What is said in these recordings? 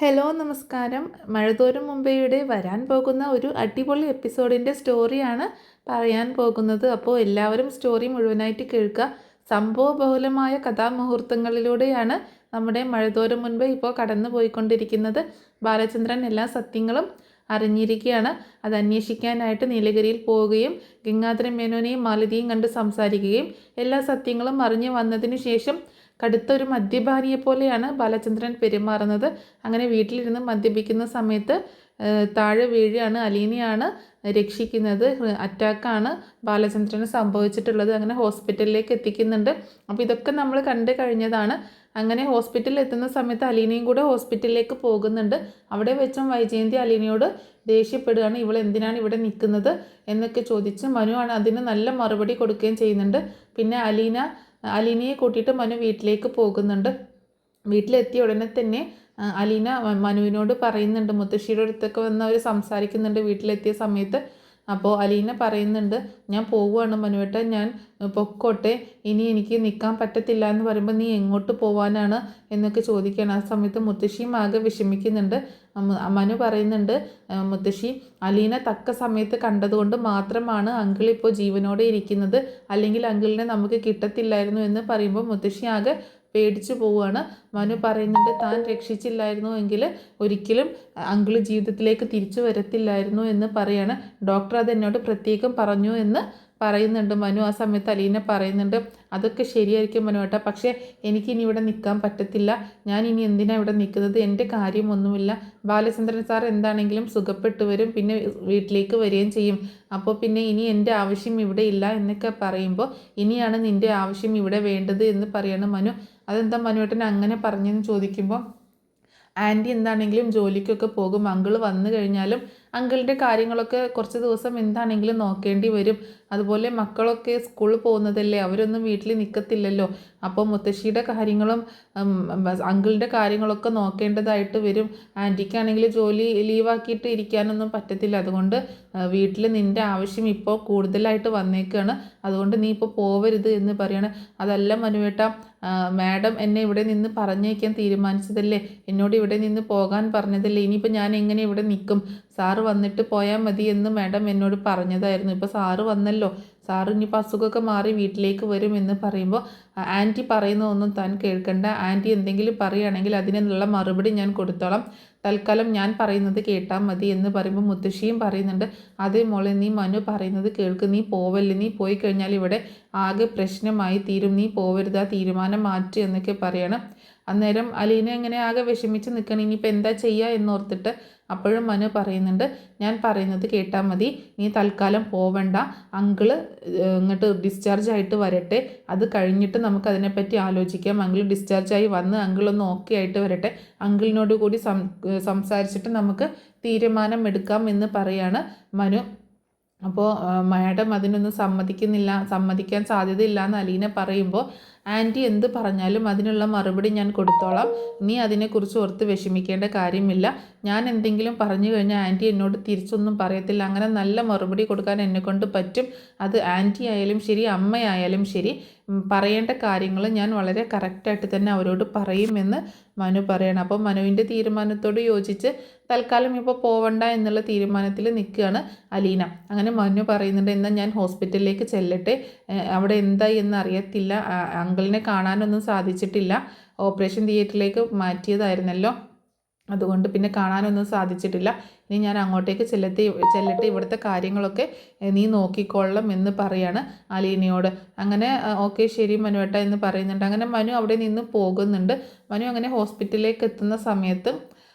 Hello നമസ്കാരം. മഴതോരും മുമ്പേയുടെ വരാൻ പോകുന്ന ഒരു അടിപൊളി എപ്പിസോഡിൻ്റെ സ്റ്റോറിയാണ് പറയാൻ പോകുന്നത്. അപ്പോൾ എല്ലാവരും സ്റ്റോറി മുഴുവനായിട്ട് കേൾക്കുക. സംഭവബഹുലമായ കഥാമുഹൂർത്തങ്ങളിലൂടെയാണ് നമ്മുടെ മഴതോരും മുൻപ് ഇപ്പോൾ കടന്നു പോയിക്കൊണ്ടിരിക്കുന്നത്. ബാലചന്ദ്രൻ എല്ലാ സത്യങ്ങളും അറിഞ്ഞിരിക്കുകയാണ്. അത് അന്വേഷിക്കാനായിട്ട് നീലഗിരിയിൽ പോവുകയും ഗംഗാധരൻ മേനോനെയും മാലതിയും കണ്ട് സംസാരിക്കുകയും എല്ലാ സത്യങ്ങളും അറിഞ്ഞു വന്നതിന് ശേഷം കടുത്തൊരു മദ്യപാനിയെ പോലെയാണ് ബാലചന്ദ്രൻ പെരുമാറുന്നത്. അങ്ങനെ വീട്ടിലിരുന്ന് മദ്യപിക്കുന്ന സമയത്ത് താഴെ വീഴുകയാണ്. അലീനയാണ് രക്ഷിക്കുന്നത്. അറ്റാക്കാണ് ബാലചന്ദ്രന് സംഭവിച്ചിട്ടുള്ളത്. അങ്ങനെ ഹോസ്പിറ്റലിലേക്ക് എത്തിക്കുന്നുണ്ട്. അപ്പോൾ ഇതൊക്കെ നമ്മൾ കണ്ടു കഴിഞ്ഞതാണ്. അങ്ങനെ ഹോസ്പിറ്റലിൽ എത്തുന്ന സമയത്ത് അലീനയും കൂടെ ഹോസ്പിറ്റലിലേക്ക് പോകുന്നുണ്ട്. അവിടെ വെച്ചും വൈജയന്തി അലീനയോട് ദേഷ്യപ്പെടുകയാണ്. ഇവൾ എന്തിനാണ് ഇവിടെ നിൽക്കുന്നത് എന്നൊക്കെ ചോദിച്ച് മനു ആണ് അതിന് നല്ല മറുപടി കൊടുക്കുകയും ചെയ്യുന്നുണ്ട്. പിന്നെ അലീനയെ കൂട്ടിയിട്ട് മനു വീട്ടിലേക്ക് പോകുന്നുണ്ട്. വീട്ടിലെത്തിയ ഉടനെ തന്നെ അലീന മനുവിനോട് പറയുന്നുണ്ട്, മുത്തശ്ശിയുടെ അടുത്തൊക്കെ വന്ന് അവർ സംസാരിക്കുന്നുണ്ട് വീട്ടിലെത്തിയ സമയത്ത്. അപ്പോൾ അലീന പറയുന്നുണ്ട്, ഞാൻ പോവുകയാണ് മനുവേട്ട, ഞാൻ പൊക്കോട്ടെ, ഇനി എനിക്ക് നിൽക്കാൻ പറ്റത്തില്ല എന്ന് പറയുമ്പോൾ നീ എങ്ങോട്ട് പോവാനാണ് എന്നൊക്കെ ചോദിക്കുകയാണ്. ആ സമയത്ത് മുത്തശ്ശിയും ആകെ വിഷമിക്കുന്നുണ്ട്. മനു പറയുന്നുണ്ട്, മുത്തശ്ശി, അലീന തക്ക സമയത്ത് കണ്ടതുകൊണ്ട് മാത്രമാണ് അങ്കിൾ ഇപ്പോൾ ജീവനോടെ ഇരിക്കുന്നത്, അല്ലെങ്കിൽ അങ്കിളിനെ നമുക്ക് കിട്ടത്തില്ലായിരുന്നു എന്ന് പറയുമ്പോൾ മുത്തശ്ശി ആകെ പേടിച്ചു പോവുകയാണ്. മനു പറയുന്നുണ്ട്, താൻ രക്ഷിച്ചില്ലായിരുന്നു എങ്കിൽ ഒരിക്കലും അങ്കിള് ജീവിതത്തിലേക്ക് തിരിച്ചു വരത്തില്ലായിരുന്നു എന്ന് പറയാണ്. ഡോക്ടർ അത് എന്നോട് പ്രത്യേകം പറഞ്ഞു എന്ന് പറയുന്നുണ്ട് മനു. ആ സമയത്ത് അലീന പറയുന്നുണ്ട്, അതൊക്കെ ശരിയായിരിക്കും മനു ഏട്ടാ, പക്ഷേ എനിക്കിനി ഇവിടെ നിൽക്കാൻ പറ്റത്തില്ല. ഞാൻ ഇനി എന്തിനാണ് ഇവിടെ നിൽക്കുന്നത്? എൻ്റെ കാര്യമൊന്നുമില്ല. ബാലചന്ദ്രൻ സാർ എന്താണെങ്കിലും സുഖപ്പെട്ടു വരും, പിന്നെ വീട്ടിലേക്ക് വരികയും ചെയ്യും. അപ്പോൾ പിന്നെ ഇനി എൻ്റെ ആവശ്യം ഇവിടെ ഇല്ല എന്നൊക്കെ പറയുമ്പോൾ, ഇനിയാണ് നിൻ്റെ ആവശ്യം ഇവിടെ വേണ്ടത് എന്ന് പറയാണ് മനു. അതെന്താ മനുവേട്ടൻ അങ്ങനെ പറഞ്ഞെന്ന് ചോദിക്കുമ്പോൾ, ആൻറ്റി എന്താണെങ്കിലും ജോലിക്കൊക്കെ പോകും, അങ്കിൾ വന്നു കഴിഞ്ഞാലും അങ്കിളിൻ്റെ കാര്യങ്ങളൊക്കെ കുറച്ച് ദിവസം എന്താണെങ്കിലും നോക്കേണ്ടി വരും. അതുപോലെ മക്കളൊക്കെ സ്കൂളിൽ പോകുന്നതല്ലേ, അവരൊന്നും വീട്ടിൽ നിൽക്കത്തില്ലല്ലോ. അപ്പോൾ മുത്തശ്ശിയുടെ കാര്യങ്ങളും അങ്കിളിൻ്റെ കാര്യങ്ങളൊക്കെ നോക്കേണ്ടതായിട്ട് വരും. ആൻറ്റിക്കാണെങ്കിൽ ജോലി ലീവാക്കിയിട്ട് ഇരിക്കാനൊന്നും പറ്റത്തില്ല. അതുകൊണ്ട് വീട്ടിൽ നിൻ്റെ ആവശ്യം ഇപ്പോൾ കൂടുതലായിട്ട് വന്നേക്കാണ്, അതുകൊണ്ട് നീ ഇപ്പോൾ പോവരുത് എന്ന് പറയാണ്. അതല്ല മനുവേട്ട, മാഡം എന്നെ ഇവിടെ നിന്ന് പറഞ്ഞേക്കാൻ തീരുമാനിച്ചതല്ലേ, എന്നോട് ഇവിടെ നിന്ന് പോകാൻ പറഞ്ഞതല്ലേ, ഇനിയിപ്പോൾ ഞാൻ എങ്ങനെ ഇവിടെ നിൽക്കും? സാറ് വന്നിട്ട് പോയാൽ മതി എന്ന് മാഡം എന്നോട് പറഞ്ഞതായിരുന്നു. ഇപ്പോൾ സാറ് വന്നല്ലോ, സാറ് ഇനിയിപ്പോൾ അസുഖമൊക്കെ മാറി വീട്ടിലേക്ക് വരും എന്ന് പറയുമ്പോൾ, ആൻറ്റി പറയുന്നതൊന്നും താൻ കേൾക്കണ്ട, ആൻറ്റി എന്തെങ്കിലും പറയുകയാണെങ്കിൽ അതിനുള്ള മറുപടി ഞാൻ കൊടുത്തോളാം, തൽക്കാലം ഞാൻ പറയുന്നത് കേട്ടാൽ മതി എന്ന് പറയുമ്പോൾ മുത്തശ്ശിയും പറയുന്നുണ്ട്, അതേ മോളെ, നീ മനു പറയുന്നത് കേൾക്ക്, നീ പോവല്ലേ, നീ പോയി കഴിഞ്ഞാൽ ഇവിടെ ആകെ പ്രശ്നമായി തീരും, നീ പോവരുത്, ആ തീരുമാനം മാറ്റി എന്നൊക്കെ പറയണം. അന്നേരം അലീന എങ്ങനെ ആകെ വിഷമിച്ച് നിൽക്കണം, ഇനിയിപ്പോൾ എന്താ ചെയ്യുക എന്നോർത്തിട്ട്. അപ്പോഴും മനു പറയുന്നുണ്ട്, ഞാൻ പറയുന്നത് കേട്ടാൽ മതി, നീ തൽക്കാലം പോവണ്ട, അങ്കിള് ഇങ്ങോട്ട് ഡിസ്ചാർജ് ആയിട്ട് വരട്ടെ, അത് കഴിഞ്ഞിട്ട് നമുക്കതിനെപ്പറ്റി ആലോചിക്കാം. അങ്കിൾ ഡിസ്ചാർജായി വന്ന് അങ്കിളൊന്ന് ഓക്കെ ആയിട്ട് വരട്ടെ, അങ്കിളിനോട് കൂടി സംസാരിച്ചിട്ട് നമുക്ക് തീരുമാനം എടുക്കാം എന്ന് പറയാണ് മനു. അപ്പോൾ മാഡം അതിനൊന്നും സമ്മതിക്കാൻ സാധ്യതയില്ല എന്ന് അലീന പറയുമ്പോൾ, ആൻറ്റി എന്ത് പറഞ്ഞാലും അതിനുള്ള മറുപടി ഞാൻ കൊടുത്തോളാം, നീ അതിനെക്കുറിച്ച് ഓർത്ത് വിഷമിക്കേണ്ട കാര്യമില്ല. ഞാൻ എന്തെങ്കിലും പറഞ്ഞു കഴിഞ്ഞാൽ ആൻറ്റി എന്നോട് തിരിച്ചൊന്നും പറയത്തില്ല, അങ്ങനെ നല്ല മറുപടി കൊടുക്കാൻ എന്നെക്കൊണ്ട് പറ്റും. അത് ആൻറ്റി ആയാലും ശരി, അമ്മയായാലും ശരി, പറയേണ്ട കാര്യങ്ങൾ ഞാൻ വളരെ കറക്റ്റായിട്ട് തന്നെ അവരോട് പറയുമെന്ന് മനു പറയണം. അപ്പോൾ മനുവിൻ്റെ തീരുമാനത്തോട് യോജിച്ച് തൽക്കാലം ഇപ്പോൾ പോവണ്ട എന്നുള്ള തീരുമാനത്തിൽ നിൽക്കുകയാണ് അലീന. അങ്ങനെ മനു പറയുന്നുണ്ട്, എന്നാൽ ഞാൻ ഹോസ്പിറ്റലിലേക്ക് ചെല്ലട്ടെ, അവിടെ എന്തായി എന്ന് അറിയത്തില്ല, അങ്കിളിനെ കാണാനൊന്നും സാധിച്ചിട്ടില്ല, ഓപ്പറേഷൻ തിയേറ്ററിലേക്ക് മാറ്റിയതായിരുന്നല്ലോ, അതുകൊണ്ട് പിന്നെ കാണാനൊന്നും സാധിച്ചിട്ടില്ല, ഇനി ഞാൻ അങ്ങോട്ടേക്ക് ചെല്ലട്ടെ, ഇവിടുത്തെ കാര്യങ്ങളൊക്കെ നീ നോക്കിക്കൊള്ളാം എന്ന് പറയാണ് അലീനയോട്. അങ്ങനെ ഓക്കെ ശരി മനുവേട്ട എന്ന് പറയുന്നുണ്ട്. അങ്ങനെ മനു അവിടെ നിന്ന് പോകുന്നുണ്ട്. മനു അങ്ങനെ ഹോസ്പിറ്റലിലേക്ക് എത്തുന്ന സമയത്ത്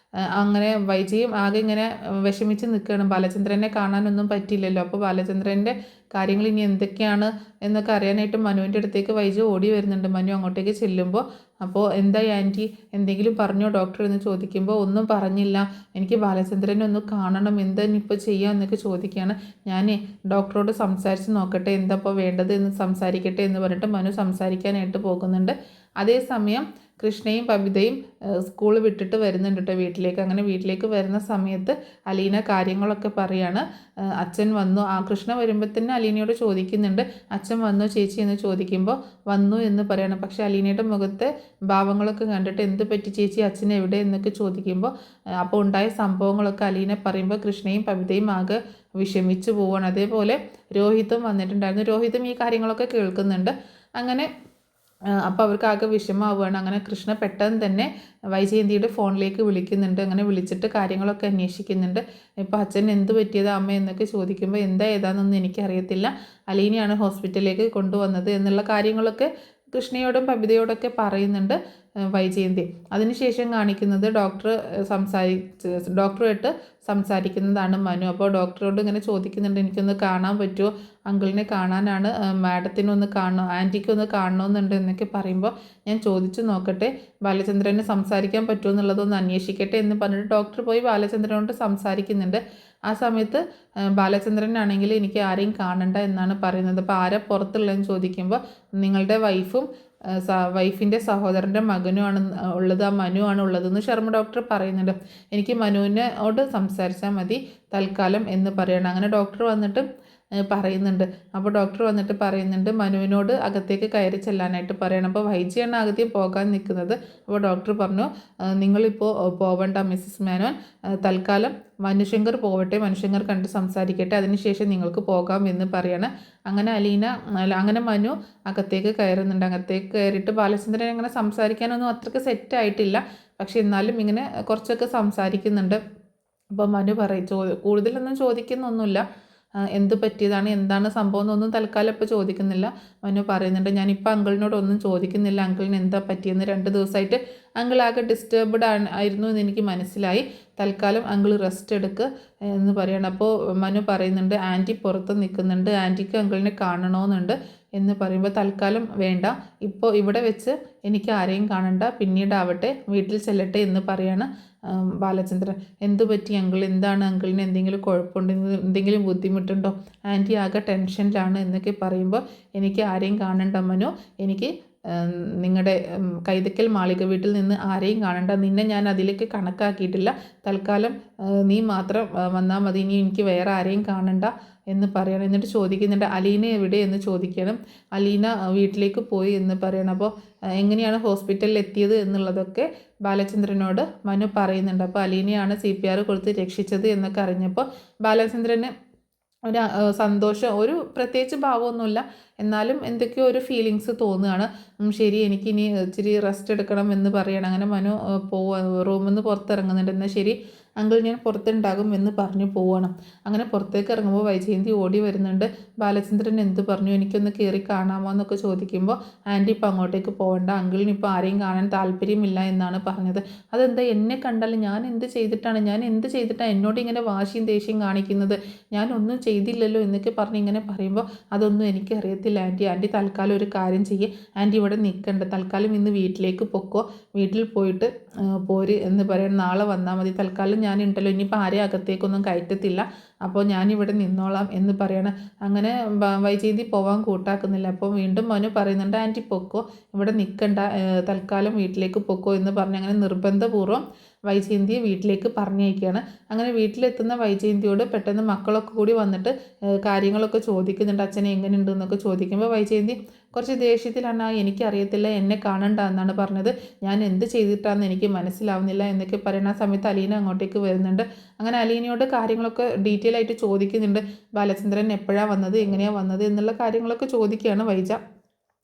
അങ്ങനെ വൈജയും ആകെ ഇങ്ങനെ വിഷമിച്ച് നിൽക്കുകയാണ്. ബാലചന്ദ്രനെ കാണാനൊന്നും പറ്റിയില്ലല്ലോ. അപ്പോൾ ബാലചന്ദ്രൻ്റെ കാര്യങ്ങൾ ഇനി എന്തൊക്കെയാണ് എന്നൊക്കെ അറിയാനായിട്ട് മനുവിൻ്റെ അടുത്തേക്ക് വൈജു ഓടി വരുന്നുണ്ട്. മനു അങ്ങോട്ടേക്ക് ചെല്ലുമ്പോൾ, അപ്പോൾ എന്തായി ആൻറ്റി, എന്തെങ്കിലും പറഞ്ഞോ ഡോക്ടർ എന്ന് ചോദിക്കുമ്പോൾ, ഒന്നും പറഞ്ഞില്ല, എനിക്ക് ബാലചന്ദ്രനെ ഒന്ന് കാണണം, എന്താ ഇനിയിപ്പോൾ ചെയ്യുക എന്നൊക്കെ ചോദിക്കുകയാണ്. ഞാൻ ഡോക്ടറോട് സംസാരിച്ച് നോക്കട്ടെ, എന്താ ഇപ്പോൾ വേണ്ടത് എന്ന് സംസാരിക്കട്ടെ എന്ന് പറഞ്ഞിട്ട് മനു സംസാരിക്കാനായിട്ട് പോകുന്നുണ്ട്. അതേസമയം കൃഷ്ണയും ബബിതയും സ്കൂൾ വിട്ടിട്ട് വരുന്നുണ്ട് കേട്ടോ വീട്ടിലേക്ക്. അങ്ങനെ വീട്ടിലേക്ക് വരുന്ന സമയത്ത് അലീന കാര്യങ്ങളൊക്കെ പറയാണ്. അച്ഛൻ വന്നു. കൃഷ്ണ വരുമ്പോൾ തന്നെ അലീനയോട് ചോദിക്കുന്നുണ്ട്, അച്ഛൻ വന്നു ചേച്ചി എന്ന് ചോദിക്കുമ്പോൾ വന്നു എന്ന് പറയണം. പക്ഷേ അലീനയുടെ മുഖത്തെ ഭാവങ്ങളൊക്കെ കണ്ടിട്ട് എന്ത് പറ്റി ചേച്ചി, അച്ഛൻ എവിടെ എന്നൊക്കെ ചോദിക്കുമ്പോൾ അപ്പോൾ ഉണ്ടായ സംഭവങ്ങളൊക്കെ അലീന പറയുമ്പോൾ കൃഷ്ണയും ബബിതയും ആകെ വിഷമിച്ചു പോവുകയാണ്. അതേപോലെ രോഹിതും വന്നിട്ടുണ്ടായിരുന്നു. രോഹിതും ഈ കാര്യങ്ങളൊക്കെ കേൾക്കുന്നുണ്ട്. അങ്ങനെ അപ്പോൾ അവർക്ക് ആകെ വിഷമമാവുകയാണ്. അങ്ങനെ കൃഷ്ണ പെട്ടെന്ന് തന്നെ വൈജയന്തിയുടെ ഫോണിലേക്ക് വിളിക്കുന്നുണ്ട്. അങ്ങനെ വിളിച്ചിട്ട് കാര്യങ്ങളൊക്കെ അന്വേഷിക്കുന്നുണ്ട്. ഇപ്പോൾ അച്ഛൻ എന്ത് പറ്റിയതാ അമ്മ എന്നൊക്കെ ചോദിക്കുമ്പോൾ ഏതാണെന്നൊന്നും എനിക്കറിയത്തില്ല, അലീനയാണ് ഹോസ്പിറ്റലിലേക്ക് കൊണ്ടുവന്നത് എന്നുള്ള കാര്യങ്ങളൊക്കെ കൃഷ്ണയോടും ബബിതയോടൊക്കെ പറയുന്നുണ്ട് വൈജയന്തി. അതിനുശേഷം കാണിക്കുന്നത് ഡോക്ടറുമായിട്ട് സംസാരിക്കുന്നതാണ് മനു. അപ്പോൾ ഡോക്ടറോട് ഇങ്ങനെ ചോദിക്കുന്നുണ്ട്, എനിക്കൊന്ന് കാണാൻ പറ്റുമോ, അങ്കിളിനെ കാണാനാണ്, മാഡത്തിനൊന്ന് കാണണം, ആൻറ്റിക്കൊന്ന് കാണണമെന്നുണ്ട് എന്നൊക്കെ പറയുമ്പോൾ ഞാൻ ചോദിച്ചു നോക്കട്ടെ, ബാലചന്ദ്രന് സംസാരിക്കാൻ പറ്റുമോ എന്നുള്ളതൊന്ന് അന്വേഷിക്കട്ടെ എന്ന് പറഞ്ഞിട്ട് ഡോക്ടർ പോയി ബാലചന്ദ്രനോട് സംസാരിക്കുന്നുണ്ട്. ആ സമയത്ത് ബാലചന്ദ്രനാണെങ്കിൽ എനിക്ക് ആരെയും കാണണ്ട എന്നാണ് പറയുന്നത്. അപ്പോൾ ആരാ പുറത്തുള്ളതെന്ന് ചോദിക്കുമ്പോൾ നിങ്ങളുടെ വൈഫിൻ്റെ സഹോദരൻ്റെ മകനുമാണ് ഉള്ളത്, ആ മനു ആണ് ഉള്ളതെന്ന് ശർമ്മ ഡോക്ടർ പറയുന്നുണ്ട്. എനിക്ക് മനുവിനോട് സംസാരിച്ചാൽ മതി തൽക്കാലം എന്ന് പറയണം. അങ്ങനെ ഡോക്ടർ വന്നിട്ട് പറയുന്നുണ്ട് മനുവിനോട് അകത്തേക്ക് കയറി ചെല്ലാനായിട്ട് പറയണം. അപ്പോൾ വൈജിയാണ് ആദ്യം പോകാൻ നിൽക്കുന്നത്. അപ്പോൾ ഡോക്ടർ പറഞ്ഞു, നിങ്ങളിപ്പോൾ പോവണ്ട മിസ്സസ് മേനോൻ, തൽക്കാലം മനുശങ്കർ പോവട്ടെ, മനുശങ്കർ കണ്ട് സംസാരിക്കട്ടെ, അതിനുശേഷം നിങ്ങൾക്ക് പോകാം എന്ന് പറയണം. അങ്ങനെ മനു അകത്തേക്ക് കയറുന്നുണ്ട്. അകത്തേക്ക് കയറിയിട്ട് ബാലചന്ദ്രൻ അങ്ങനെ സംസാരിക്കാനൊന്നും അത്രയ്ക്ക് സെറ്റായിട്ടില്ല, പക്ഷെ എന്നാലും ഇങ്ങനെ കുറച്ചൊക്കെ സംസാരിക്കുന്നുണ്ട്. അപ്പോൾ മനു കൂടുതലൊന്നും ചോദിക്കുന്നൊന്നുമില്ല, എന്ത് പറ്റിയതാണ് എന്താണ് സംഭവം എന്നൊന്നും തൽക്കാലം ഇപ്പോൾ ചോദിക്കുന്നില്ല. മനു പറയുന്നുണ്ട്, ഞാനിപ്പോൾ അങ്കിളിനോടൊന്നും ചോദിക്കുന്നില്ല, അങ്കിളിന് എന്താ പറ്റിയെന്ന്. 2 ദിവസമായിട്ട് അങ്കിൾ ആകെ ഡിസ്റ്റർബ്ഡ് ആയിരുന്നു എന്ന് എനിക്ക് മനസ്സിലായി, തൽക്കാലം അങ്കിൾ റെസ്റ്റ് എടുക്കുക എന്ന് പറയണം. അപ്പോൾ മനു പറയുന്നുണ്ട്, ആൻറ്റി പുറത്ത് നിൽക്കുന്നുണ്ട്, ആൻറ്റിക്ക് അങ്കിളിനെ കാണണമെന്നുണ്ട് എന്ന് പറയുമ്പോൾ തൽക്കാലം വേണ്ട, ഇപ്പോൾ ഇവിടെ വെച്ച് എനിക്ക് ആരെയും കാണണ്ട, പിന്നീടാവട്ടെ, വീട്ടിൽ ചെല്ലട്ടെ എന്ന് പറയാണ് ബാലചന്ദ്രൻ. എന്തു പറ്റി അങ്കിൾ, എന്താണ് അങ്കിളിന് എന്തെങ്കിലും കുഴപ്പമുണ്ടെങ്കിൽ, എന്തെങ്കിലും ബുദ്ധിമുട്ടുണ്ടോ, ആൻറ്റി ആകെ ടെൻഷനിലാണ് എന്നൊക്കെ പറയുമ്പോൾ എനിക്ക് ആരെയും കാണണ്ട മനു, എനിക്ക് നിങ്ങളുടെ കൈതക്കൽ മാളിക വീട്ടിൽ നിന്ന് ആരെയും കാണണ്ട, നിന്നെ ഞാൻ അതിലേക്ക് കണക്കാക്കിയിട്ടില്ല, തൽക്കാലം നീ മാത്രം വന്നാൽ മതി, ഇനി എനിക്ക് വേറെ ആരെയും കാണണ്ട എന്ന് പറയണം. എന്നിട്ട് ചോദിക്കുന്നുണ്ട്, അലീന എവിടെ എന്ന് ചോദിക്കണം. അലീന വീട്ടിലേക്ക് പോയി എന്ന് പറയണം. അപ്പോൾ എങ്ങനെയാണ് ഹോസ്പിറ്റലിൽ എത്തിയത് എന്നുള്ളതൊക്കെ ബാലചന്ദ്രനോട് മനു പറയുന്നുണ്ട്. അപ്പോൾ അലീനയാണ് CPR കൊടുത്ത് രക്ഷിച്ചത് എന്നൊക്കെ അറിഞ്ഞപ്പോൾ ബാലചന്ദ്രന് ഒരു സന്തോഷം, ഒരു പ്രത്യേകിച്ച് ഭാവമൊന്നുമില്ല, എന്നാലും എന്തൊക്കെയോ ഒരു ഫീലിങ്സ് തോന്നുകയാണ്. ശരി, എനിക്കിനി ഇച്ചിരി റെസ്റ്റ് എടുക്കണം എന്ന് പറയണം. അങ്ങനെ മനു റൂമിൽ നിന്ന് പുറത്തിറങ്ങുന്നുണ്ട്. എന്നാൽ ശരി അങ്കിൾ, ഞാൻ പുറത്തുണ്ടാകും എന്ന് പറഞ്ഞു പോവണം. അങ്ങനെ പുറത്തേക്ക് ഇറങ്ങുമ്പോൾ വൈജയന്തി ഓടി വരുന്നുണ്ട്. ബാലചന്ദ്രൻ എന്ത് പറഞ്ഞു, എനിക്കൊന്ന് കയറി കാണാമോ എന്നൊക്കെ ചോദിക്കുമ്പോൾ ആൻറ്റി ഇപ്പോൾ അങ്ങോട്ടേക്ക് പോകണ്ട, അങ്കിളിന് ഇപ്പോൾ ആരെയും കാണാൻ താല്പര്യമില്ല എന്നാണ് പറഞ്ഞത്. അതെന്താ, എന്നെ കണ്ടാൽ ഞാൻ എന്ത് ചെയ്തിട്ടാണ് എന്നോട് ഇങ്ങനെ വാശിയും ദേഷ്യം കാണിക്കുന്നത്, ഞാനൊന്നും ചെയ്തില്ലല്ലോ എന്നൊക്കെ പറഞ്ഞ് ഇങ്ങനെ പറയുമ്പോൾ അതൊന്നും എനിക്കറിയത്തില്ല ആൻറ്റി തൽക്കാലം ഒരു കാര്യം ചെയ്യേ, ആൻറ്റി ഇവിടെ നിൽക്കണ്ട, തൽക്കാലം ഇന്ന് വീട്ടിലേക്ക് പൊക്കോ, വീട്ടിൽ പോയിട്ട് പോര് എന്ന് പറയാൻ, നാളെ വന്നാൽ മതി, തൽക്കാലം ഞാനുണ്ടല്ലോ, ഇനിയിപ്പോൾ ആരെയും അകത്തേക്കൊന്നും കയറ്റത്തില്ല, അപ്പോൾ ഞാനിവിടെ നിന്നോളാം എന്ന് പറയണം. അങ്ങനെ വൈജയന്തി പോവാൻ കൂട്ടാക്കുന്നില്ല. അപ്പോൾ വീണ്ടും മനു പറയുന്നുണ്ട്, ആൻറ്റി പൊക്കോ, ഇവിടെ നിൽക്കണ്ട, തൽക്കാലം വീട്ടിലേക്ക് പൊക്കോ എന്ന് പറഞ്ഞ് അങ്ങനെ നിർബന്ധപൂർവ്വം വൈജയന്തിയെ വീട്ടിലേക്ക് പറഞ്ഞയക്കുകയാണ്. അങ്ങനെ വീട്ടിലെത്തുന്ന വൈജയന്തിയോട് പെട്ടെന്ന് മക്കളൊക്കെ കൂടി വന്നിട്ട് കാര്യങ്ങളൊക്കെ ചോദിക്കുന്നുണ്ട്, അച്ഛനെ എങ്ങനെയുണ്ട് എന്നൊക്കെ ചോദിക്കുമ്പോൾ വൈജയന്തി കുറച്ച് ദേഷ്യത്തിലാണ്, എനിക്കറിയത്തില്ല, എന്നെ കാണണ്ട എന്നാണ് പറഞ്ഞത്, ഞാൻ എന്ത് ചെയ്തിട്ടാണെന്ന് എനിക്ക് മനസ്സിലാവുന്നില്ല എന്നൊക്കെ പറയുന്ന സമയത്ത് അലീന അങ്ങോട്ടേക്ക് വരുന്നുണ്ട്. അങ്ങനെ അലീനയോട് കാര്യങ്ങളൊക്കെ ഡീറ്റെയിൽ ആയിട്ട് ചോദിക്കുന്നുണ്ട്, ബാലചന്ദ്രൻ എപ്പോഴാണ് വന്നത്, എങ്ങനെയാണ് വന്നത് എന്നുള്ള കാര്യങ്ങളൊക്കെ ചോദിക്കുകയാണ് വൈജ.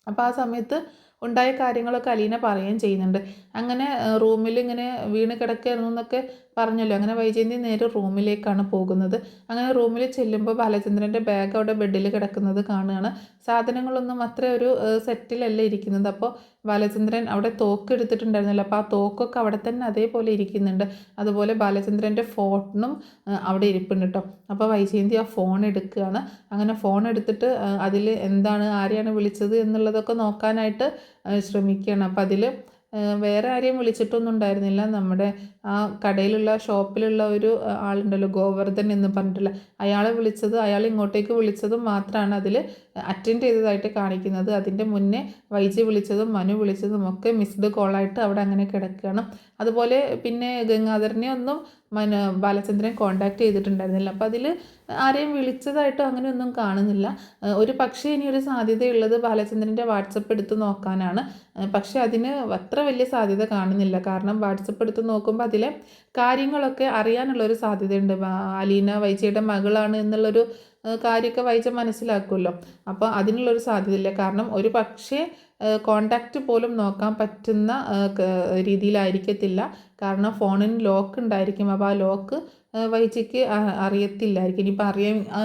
അപ്പോൾ ആ സമയത്ത് ഉണ്ടായ കാര്യങ്ങളൊക്കെ അലീന പറയുകയും ചെയ്യുന്നുണ്ട്. അങ്ങനെ റൂമിൽ ഇങ്ങനെ വീണ് കിടക്കുകയായിരുന്നു എന്നൊക്കെ പറഞ്ഞല്ലോ. അങ്ങനെ വൈജയന്തി നേരെ റൂമിലേക്കാണ് പോകുന്നത്. അങ്ങനെ റൂമിൽ ചെല്ലുമ്പോൾ ബാലചന്ദ്രൻ്റെ ബാഗ് അവിടെ ബെഡിൽ കിടക്കുന്നത് കാണുകയാണ്. സാധനങ്ങളൊന്നും അത്ര ഒരു സെറ്റിലല്ല ഇരിക്കുന്നത്. അപ്പോൾ ബാലചന്ദ്രൻ അവിടെ തോക്ക് എടുത്തിട്ടുണ്ടായിരുന്നല്ലോ, അപ്പോൾ ആ തോക്കൊക്കെ അവിടെ തന്നെ അതേപോലെ ഇരിക്കുന്നുണ്ട്. അതുപോലെ ബാലചന്ദ്രൻ്റെ ഫോണും അവിടെ ഇരിപ്പുണ്ട് കേട്ടോ. അപ്പോൾ വൈജയന്തി ആ ഫോൺ എടുക്കുകയാണ്. അങ്ങനെ ഫോൺ എടുത്തിട്ട് അതിൽ എന്താണ്, ആരെയാണ് വിളിച്ചത് എന്നുള്ളതൊക്കെ നോക്കാനായിട്ട് ശ്രമിക്കുകയാണ്. അപ്പോൾ അതിൽ വേറെ ആരെയും വിളിച്ചിട്ടൊന്നും ഉണ്ടായിരുന്നില്ല, നമ്മുടെ ആ കടയിലുള്ള ഷോപ്പിലുള്ള ഒരു ആളുണ്ടല്ലോ, ഗോവർദ്ധൻ എന്ന് പറഞ്ഞിട്ടുള്ള, അയാളെ വിളിച്ചത്, അയാൾ ഇങ്ങോട്ടേക്ക് വിളിച്ചതും മാത്രമാണ് അതിൽ അറ്റൻഡ് ചെയ്തതായിട്ട് കാണിക്കുന്നത്. അതിൻ്റെ മുന്നേ വൈജി വിളിച്ചതും മനു വിളിച്ചതും ഒക്കെ മിസ്ഡ് കോളായിട്ട് അവിടെ അങ്ങനെ കിടക്കുകയാണ്. അതുപോലെ പിന്നെ ഗംഗാധരനെ ഒന്നും ബാലചന്ദ്രൻ കോണ്ടാക്ട് ചെയ്തിട്ടുണ്ടായിരുന്നില്ല. അപ്പോൾ അതിൽ ആരെയും വിളിച്ചതായിട്ടോ അങ്ങനെയൊന്നും കാണുന്നില്ല. ഒരു പക്ഷേ ഇനി ഒരു സാധ്യതയുള്ളത് ബാലചന്ദ്രൻ്റെ വാട്സപ്പ് എടുത്ത് നോക്കാനാണ്. പക്ഷേ അതിന് അത്ര വലിയ സാധ്യത കാണുന്നില്ല. കാരണം വാട്സപ്പ് എടുത്ത് നോക്കുമ്പോൾ അതിലെ കാര്യങ്ങളൊക്കെ അറിയാനുള്ളൊരു സാധ്യതയുണ്ട്. അലീന വൈജയുടെ മകളാണ് എന്നുള്ളൊരു കാര്യമൊക്കെ വൈജ മനസ്സിലാക്കുമല്ലോ. അപ്പോൾ അതിനുള്ളൊരു സാധ്യതയില്ല. കാരണം ഒരു പക്ഷേ കോണ്ടാക്റ്റ് പോലും നോക്കാൻ പറ്റുന്ന രീതിയിലായിരിക്കത്തില്ല. കാരണം ഫോണിന് ലോക്ക് ഉണ്ടായിരിക്കും. അപ്പോൾ ആ ലോക്ക് വൈജയ്ക്ക് അറിയത്തില്ലായിരിക്കും. ഇനിയിപ്പോൾ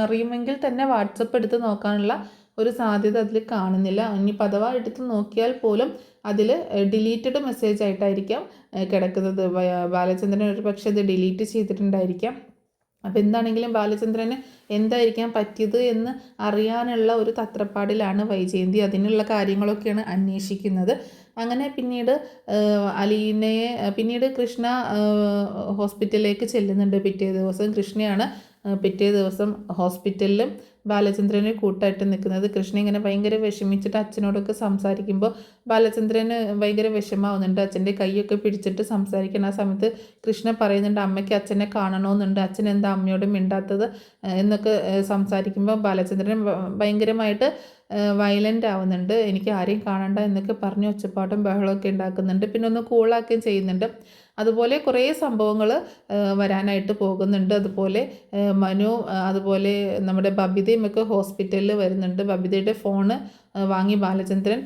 അറിയുമെങ്കിൽ തന്നെ വാട്സപ്പ് എടുത്ത് നോക്കാനുള്ള ഒരു സാധ്യത അതിൽ കാണുന്നില്ല. ഇനിയിപ്പോൾ അഥവാ എടുത്ത് നോക്കിയാൽ പോലും അതിൽ ഡിലീറ്റഡ് മെസ്സേജ് ആയിട്ടായിരിക്കാം കിടക്കുന്നത്. ബാലചന്ദ്രൻ ഒരു പക്ഷേ അത് ഡിലീറ്റ് ചെയ്തിട്ടുണ്ടായിരിക്കാം. അപ്പോൾ എന്താണെങ്കിലും ബാലചന്ദ്രന് എന്തായിരിക്കാം പറ്റിയത് എന്ന് അറിയാനുള്ള ഒരു തത്രപ്പാടിലാണ് വൈജയന്തി. അതിനുള്ള കാര്യങ്ങളൊക്കെയാണ് അന്വേഷിക്കുന്നത്. അങ്ങനെ പിന്നീട് കൃഷ്ണ ഹോസ്പിറ്റലിലേക്ക് ചെല്ലുന്നുണ്ട്. പിറ്റേ ദിവസം കൃഷ്ണയാണ് പിറ്റേ ദിവസം ഹോസ്പിറ്റലിലും ബാലചന്ദ്രന് കൂട്ടായിട്ട് നിൽക്കുന്നത്. കൃഷ്ണ ഇങ്ങനെ ഭയങ്കര വിഷമിച്ചിട്ട് അച്ഛനോടൊക്കെ സംസാരിക്കുമ്പോൾ ബാലചന്ദ്രന് ഭയങ്കര വിഷമാവുന്നുണ്ട്. അച്ഛൻ്റെ കൈയൊക്കെ പിടിച്ചിട്ട് സംസാരിക്കണം. ആ സമയത്ത് കൃഷ്ണ പറയുന്നുണ്ട് അമ്മയ്ക്ക് അച്ഛനെ കാണണമെന്നുണ്ട്, അച്ഛൻ എന്താ അമ്മയോട് മിണ്ടാത്തത് എന്നൊക്കെ സംസാരിക്കുമ്പോൾ ബാലചന്ദ്രൻ ഭയങ്കരമായിട്ട് വയലൻ്റ് ആവുന്നുണ്ട്. എനിക്ക് ആരെയും കാണണ്ട എന്നൊക്കെ പറഞ്ഞ് ഒച്ചപ്പാട്ടും ബഹളമൊക്കെ ഉണ്ടാക്കുന്നുണ്ട്. പിന്നെ ഒന്ന് കൂളാക്കുകയും ചെയ്യുന്നുണ്ട്. അതുപോലെ കുറേ സംഭവങ്ങൾ വരാനായിട്ട് പോകുന്നുണ്ട്. അതുപോലെ മനു അതുപോലെ നമ്മുടെ ബബിതയും ഒക്കെ ഹോസ്പിറ്റലിൽ വരുന്നുണ്ട്. ബബിതയുടെ ഫോണ് വാങ്ങി ബാലചന്ദ്രൻ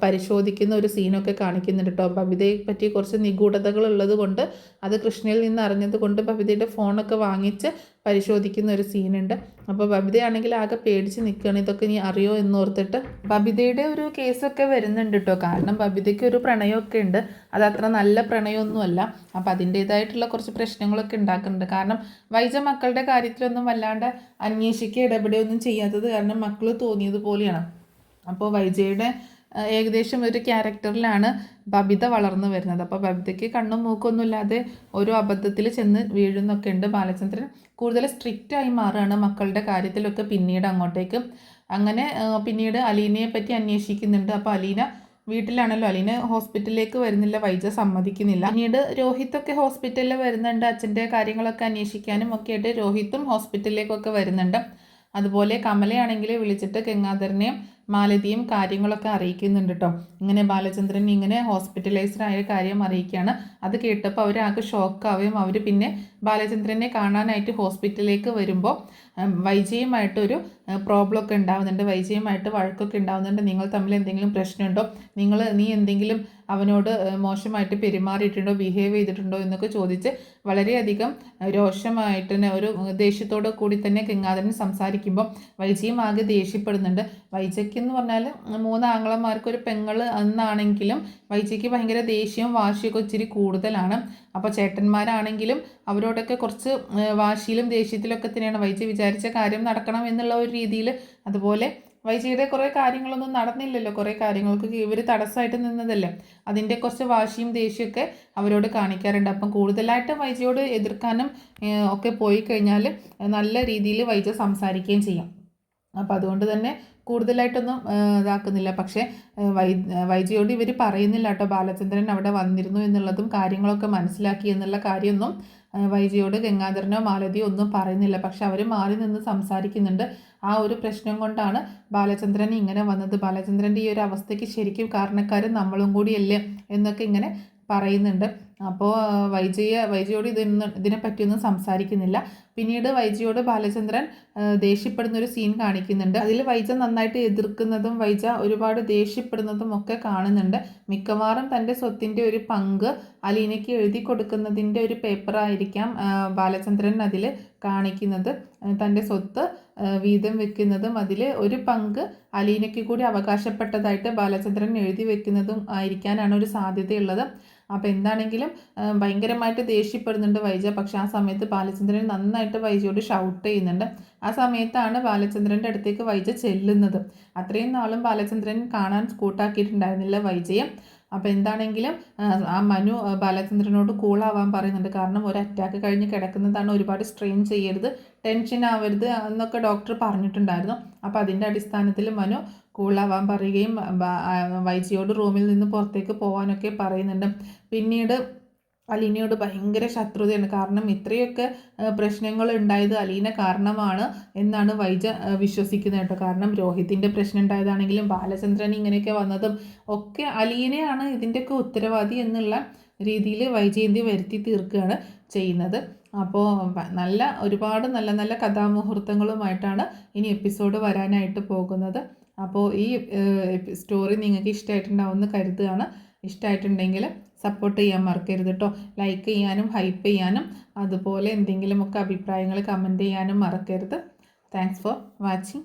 പരിശോധിക്കുന്ന ഒരു സീനൊക്കെ കാണിക്കുന്നുണ്ട് കേട്ടോ. ബബിതയെ പറ്റി കുറച്ച് നിഗൂഢതകൾ ഉള്ളത് കൊണ്ട് അത് കൃഷ്ണയിൽ നിന്ന് അറിഞ്ഞത് കൊണ്ട് ബബിതയുടെ ഫോണൊക്കെ വാങ്ങിച്ച് പരിശോധിക്കുന്ന ഒരു സീനുണ്ട്. അപ്പോൾ ബബിതയാണെങ്കിൽ ആകെ പേടിച്ച് നിൽക്കുകയാണ്. ഇതൊക്കെ നീ അറിയോ എന്നോർത്തിട്ട് ബബിതയുടെ ഒരു കേസൊക്കെ വരുന്നുണ്ട് കേട്ടോ. കാരണം ബബിതയ്ക്ക് ഒരു പ്രണയമൊക്കെ ഉണ്ട്. അത് അത്ര നല്ല പ്രണയമൊന്നുമല്ല. അപ്പോൾ അതിൻ്റേതായിട്ടുള്ള കുറച്ച് പ്രശ്നങ്ങളൊക്കെ ഉണ്ടാക്കുന്നുണ്ട്. കാരണം വൈജ മക്കളുടെ കാര്യത്തിലൊന്നും വല്ലാണ്ട് അന്വേഷിക്കുക ഇടപെടുകയൊന്നും ചെയ്യാത്തത് കാരണം മക്കൾ തോന്നിയതുപോലെയാണ്. അപ്പോൾ വൈജയുടെ ഏകദേശം ഒരു ക്യാരക്ടറിലാണ് ബബിത വളർന്നു വരുന്നത്. അപ്പോൾ ബബിതയ്ക്ക് കണ്ണും മൂക്കൊന്നും ഇല്ലാതെ ഓരോ അബദ്ധത്തിൽ ചെന്ന് വീഴുന്നൊക്കെ ഉണ്ട്. ബാലചന്ദ്രൻ കൂടുതൽ സ്ട്രിക്റ്റായി മാറുകയാണ് മക്കളുടെ കാര്യത്തിലൊക്കെ പിന്നീട് അങ്ങോട്ടേക്ക്. അങ്ങനെ പിന്നീട് അലീനയെ പറ്റി അന്വേഷിക്കുന്നുണ്ട്. അപ്പോൾ അലീന വീട്ടിലാണല്ലോ, അലീന ഹോസ്പിറ്റലിലേക്ക് വരുന്നില്ല, വൈജ സമ്മതിക്കുന്നില്ല. പിന്നീട് രോഹിത്തൊക്കെ ഹോസ്പിറ്റലിൽ വരുന്നുണ്ട്. അച്ഛൻ്റെ കാര്യങ്ങളൊക്കെ അന്വേഷിക്കാനും ഒക്കെ ആയിട്ട് രോഹിത്തും ഹോസ്പിറ്റലിലേക്കൊക്കെ വരുന്നുണ്ട്. അതുപോലെ കമലയാണെങ്കിൽ വിളിച്ചിട്ട് ഗംഗാധരനെയും മാലതിയും കാര്യങ്ങളൊക്കെ അറിയിക്കുന്നുണ്ട് കേട്ടോ. ഇങ്ങനെ ബാലചന്ദ്രൻ ഇങ്ങനെ ഹോസ്പിറ്റലൈസ്ഡ് ആയ കാര്യം അറിയിക്കുകയാണ്. അത് കേട്ടപ്പോൾ അവരാകെ ഷോക്കാവുകയും അവർ പിന്നെ ബാലചന്ദ്രനെ കാണാനായിട്ട് ഹോസ്പിറ്റലിലേക്ക് വരുമ്പോൾ വൈജയുമായിട്ടൊരു പ്രോബ്ലമൊക്കെ ഉണ്ടാകുന്നുണ്ട്. വൈജയുമായിട്ട് വഴക്കൊക്കെ ഉണ്ടാകുന്നുണ്ട്. നിങ്ങൾ തമ്മിൽ എന്തെങ്കിലും പ്രശ്നമുണ്ടോ, നീ എന്തെങ്കിലും അവനോട് മോശമായിട്ട് പെരുമാറിയിട്ടുണ്ടോ, ബിഹേവ് ചെയ്തിട്ടുണ്ടോ എന്നൊക്കെ ചോദിച്ച് വളരെയധികം രോഷമായിട്ട് തന്നെ ഒരു ദേഷ്യത്തോടു കൂടി തന്നെ ഗംഗാധരൻ സംസാരിക്കുമ്പോൾ വൈജയും ആകെ ദേഷ്യപ്പെടുന്നുണ്ട്. വൈജയ്ക്ക് എന്ന് പറഞ്ഞാൽ 3 ആങ്ങളമാർക്കൊരു പെങ്ങൾ എന്നാണെങ്കിലും വൈജയ്ക്ക് ഭയങ്കര ദേഷ്യവും വാശിയൊക്കെ ഇച്ചിരി കൂടുതലാണ്. അപ്പോൾ ചേട്ടന്മാരാണെങ്കിലും അവരോടൊക്കെ കുറച്ച് വാശിയിലും ദേഷ്യത്തിലൊക്കെ തന്നെയാണ്. വൈജ വിചാരിച്ച കാര്യം നടക്കണം എന്നുള്ള ഒരു രീതിയിൽ. അതുപോലെ വൈജയുടെ കുറേ കാര്യങ്ങളൊന്നും നടന്നില്ലല്ലോ, കുറേ കാര്യങ്ങൾക്ക് ഇവർ തടസ്സമായിട്ട് നിന്നതല്ലേ, അതിൻ്റെ കുറച്ച് വാശിയും ദേഷ്യമൊക്കെ അവരോട് കാണിക്കാറുണ്ട്. അപ്പം കൂടുതലായിട്ട് വൈജയോട് എതിർക്കാനും ഒക്കെ പോയി കഴിഞ്ഞാൽ നല്ല രീതിയിൽ വൈജ സംസാരിക്കുകയും ചെയ്യും. അപ്പോൾ അതുകൊണ്ട് തന്നെ കൂടുതലായിട്ടൊന്നും ഇതാക്കുന്നില്ല. പക്ഷേ വൈജയോട് ഇവർ പറയുന്നില്ല കേട്ടോ ബാലചന്ദ്രൻ അവിടെ വന്നിരുന്നു എന്നുള്ളതും കാര്യങ്ങളൊക്കെ മനസ്സിലാക്കി എന്നുള്ള കാര്യമൊന്നും വൈജയോട് ഗംഗാധരനോ മാലതിയോ ഒന്നും പറയുന്നില്ല. പക്ഷെ അവർ മാറി നിന്ന് സംസാരിക്കുന്നുണ്ട്. ആ ഒരു പ്രശ്നം കൊണ്ടാണ് ബാലചന്ദ്രൻ ഇങ്ങനെ വന്നത്, ബാലചന്ദ്രൻ്റെ ഈ ഒരു അവസ്ഥയ്ക്ക് ശരിക്കും കാരണക്കാർ നമ്മളും കൂടിയല്ലേ എന്നൊക്കെ ഇങ്ങനെ പറയുന്നുണ്ട്. അപ്പോൾ വൈജയോട് ഇതിനെപ്പറ്റിയൊന്നും സംസാരിക്കുന്നില്ല. പിന്നീട് വൈജയോട് ബാലചന്ദ്രൻ ദേഷ്യപ്പെടുന്നൊരു സീൻ കാണിക്കുന്നുണ്ട്. അതിൽ വൈജ നന്നായിട്ട് എതിർക്കുന്നതും വൈജ ഒരുപാട് ദേഷ്യപ്പെടുന്നതും ഒക്കെ കാണുന്നുണ്ട്. മിക്കവാറും തൻ്റെ സ്വത്തിൻ്റെ ഒരു പങ്ക് അലീനയ്ക്ക് എഴുതി കൊടുക്കുന്നതിൻ്റെ ഒരു പേപ്പറായിരിക്കാം ബാലചന്ദ്രൻ അതിൽ കാണിക്കുന്നത്. തൻ്റെ സ്വത്ത് വീതം വെക്കുന്നതും അതിൽ ഒരു പങ്ക് അലീനയ്ക്ക് കൂടി അവകാശപ്പെട്ടതായിട്ട് ബാലചന്ദ്രൻ എഴുതി വെക്കുന്നതും ആയിരിക്കാനാണ് ഒരു സാധ്യതയുള്ളത്. അപ്പോൾ എന്താണെങ്കിലും ഭയങ്കരമായിട്ട് ദേഷ്യപ്പെടുന്നുണ്ട് വൈജ. പക്ഷെ ആ സമയത്ത് ബാലചന്ദ്രൻ നന്നായിട്ട് വൈജയോട് ഷൗട്ട് ചെയ്യുന്നുണ്ട്. ആ സമയത്താണ് ബാലചന്ദ്രൻ്റെ അടുത്തേക്ക് വൈജ ചെല്ലുന്നത്. അത്രയും നാളും ബാലചന്ദ്രൻ കാണാൻ കൂട്ടാക്കിയിട്ടുണ്ടായിരുന്നില്ല വൈജയെ. അപ്പോൾ എന്താണെങ്കിലും ആ മനു ബാലചന്ദ്രനോട് കൂളാവാൻ പറയുന്നുണ്ട്. കാരണം ഒരു അറ്റാക്ക് കഴിഞ്ഞ് കിടക്കുന്നതാണ്, ഒരുപാട് സ്ട്രെയിൻ ചെയ്യരുത്, ടെൻഷൻ ആവരുത് എന്നൊക്കെ ഡോക്ടർ പറഞ്ഞിട്ടുണ്ടായിരുന്നു. അപ്പോൾ അതിൻ്റെ അടിസ്ഥാനത്തിൽ മനു കൂളാവാൻ പറയുകയും വൈജിയോട് റൂമിൽ നിന്ന് പുറത്തേക്ക് പോകാനൊക്കെ പറയുന്നുണ്ട്. പിന്നീട് അലീനയോട് ഭയങ്കര ശത്രുതയാണ്. കാരണം ഇത്രയൊക്കെ പ്രശ്നങ്ങൾ ഉണ്ടായത് അലീന കാരണമാണ് എന്നാണ് വൈജ വിശ്വസിക്കുന്നത് കേട്ടോ. കാരണം രോഹിത്തിൻ്റെ പ്രശ്നം ഉണ്ടായതാണെങ്കിലും ബാലചന്ദ്രൻ ഇങ്ങനെയൊക്കെ വന്നതും ഒക്കെ അലീനയാണ് ഇതിൻ്റെയൊക്കെ ഉത്തരവാദി എന്നുള്ള രീതിയിൽ വൈജയന്തി വരുത്തി തീർക്കുകയാണ് ചെയ്യുന്നത്. അപ്പോൾ ഒരുപാട് നല്ല നല്ല കഥാമുഹൂർത്തങ്ങളുമായിട്ടാണ് ഇനി എപ്പിസോഡ് വരാനായിട്ട് പോകുന്നത്. അപ്പോൾ ഈ സ്റ്റോറി നിങ്ങൾക്ക് ഇഷ്ടമായിട്ടുണ്ടാവുമെന്ന് കരുതുകയാണ്. ഇഷ്ടമായിട്ടുണ്ടെങ്കിൽ സപ്പോർട്ട് ചെയ്യാൻ മറക്കരുത് കേട്ടോ. ലൈക്ക് ചെയ്യാനും ഹൈപ്പ് ചെയ്യാനും അതുപോലെ എന്തെങ്കിലുമൊക്കെ അഭിപ്രായങ്ങൾ കമൻറ്റ് ചെയ്യാനും മറക്കരുത്. Thanks for watching.